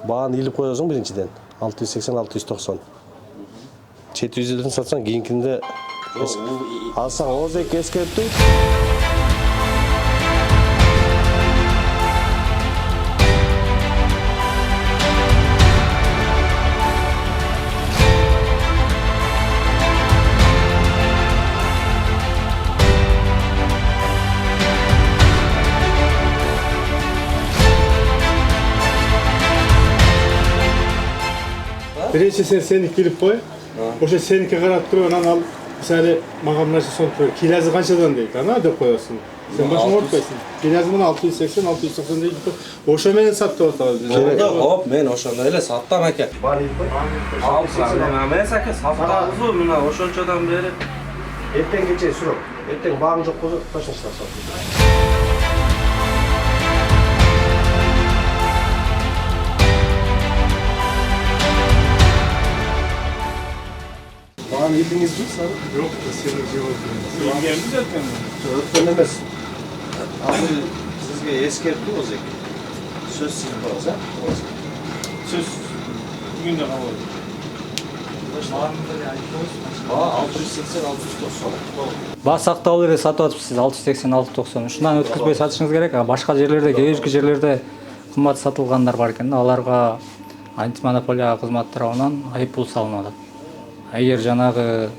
Бааны илип коесуң биринчиден. 680-690. 700'den satsan kийинкинде алсаң озек эскертүү. Birinci seni kilip koy. Oşa seniki karap duruyor, anam al. Misali mağam narşı son tutuyor. Kilazı kaçadan değil, ana da koyuyorsun. Sen başına ortayısın. Kilazı bunu 680-690 değil. Oşa meni sattı ortalığı. Hop, men oşanda öyle sattım aka. Al sana, men saka sattığımız o, mına oşonçadan beri. Erten geçe sürüp. Erten bağın çok kozu taşınışlar satıyor. Bağın yediniz mi sana? Yok da senin cevabın. Geldi zaten. Öğretmen emez. Abi sizge eskerttu olacak. Söz sizin olacak. Söz bugün de hava. Aa 680-690. Баа сакталуу эле сатып атыпсыз 680-690. Ушундан өткөзбөй сатышыңыз керек. Башка жерлерде, кээ жерлерде кымбат сатылгандар бар экен. Аларга антимонополия кызматы тарабынан айыппул салынып атат. Эгер жанагы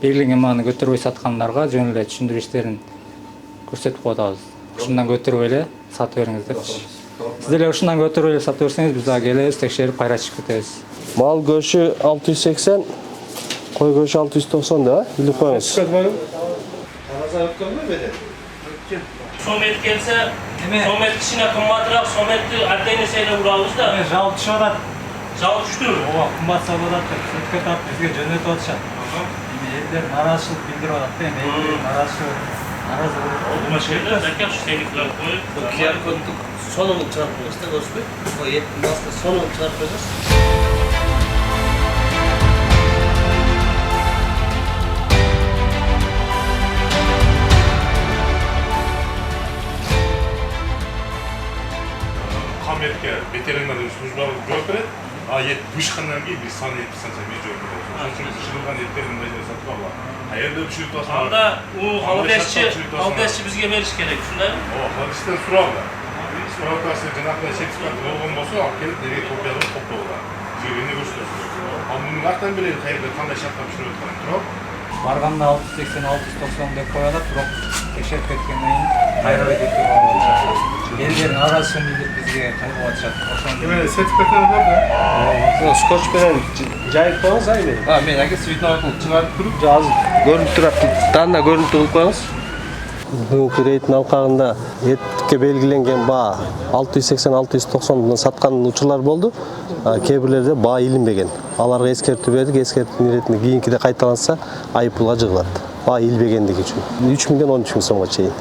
белгиленген мааны көтөрбөй саткандарга жөн эле түшүндүрүү иштерин көрсөтүп коюп атабыз. Ушундан көтөрүп эле сатып бериңиз депчи. Сиз деле ушундан көтөрүп эле сатып берсеңиз биз дагы келебиз, текшерип кайра чыгып кетебиз. Mal göçü 680, koy göçü 690 da, bilip koyunuz. Somet gelse, Somet kişine kımbatırak Somet'i Ardeni seyle vuralız da. Жал түшүп атат. Жал düştü. Ооба, кымбат сатып атат деп сөткө тартып бизге жөнөтүп атышат. Элдер нааразычылык билдирип атат да, элдер нааразы болуп. Buna şeyler zeka şu selikler koyup. QR koddu sonunu çarpıyoruz da Özbek. O yetin aslında sonunu çarpıyoruz. Kamerke veterинарный службалар жооп берет. А ет бышкандан кийин биз сан ет санча бир жооп беребиз. Ошон үчүн бышырылган эттердин мындай сатып алгыла. Каерде бышырып атасың? Anda o haldeşçi bizge veriş gerek şunlar. О, халдиштен суралды. Суралкасы жанагындай сертификат болгон болсо, алып келип дереге копиялап топтоолар. Жерине көрсөтөсүң. Ал мунун артан билет каерде кандай шартта бышырып атканын туруп. Барганда 680-690 деп коюлат, бирок текшерип кеткенден кийин кайра кетип алышат. Элдердин нааразычылыгын билдирип бизге кайрылып атышат. Hemen sertifikatları var da. Skoç bilen jayıp koyunuz ay benim. Ha, men aka sветной кылып чыгарып туруп, Жазып көрүнүп турат. Данда көрүнүп кылып коюңуз. Бүгүнкү рейдтин алкагында этке белгиленген баа 680-690 саткан учурлар болду. Кээ бирлерде баа илинбеген. Аларга эскертүү бердик, эскертүүнүн иретинде кийинкиде кайталанса айыппулга жыгылат. Баа илбегендиги үчүн. 3 миңден 13 миң сомго чейин.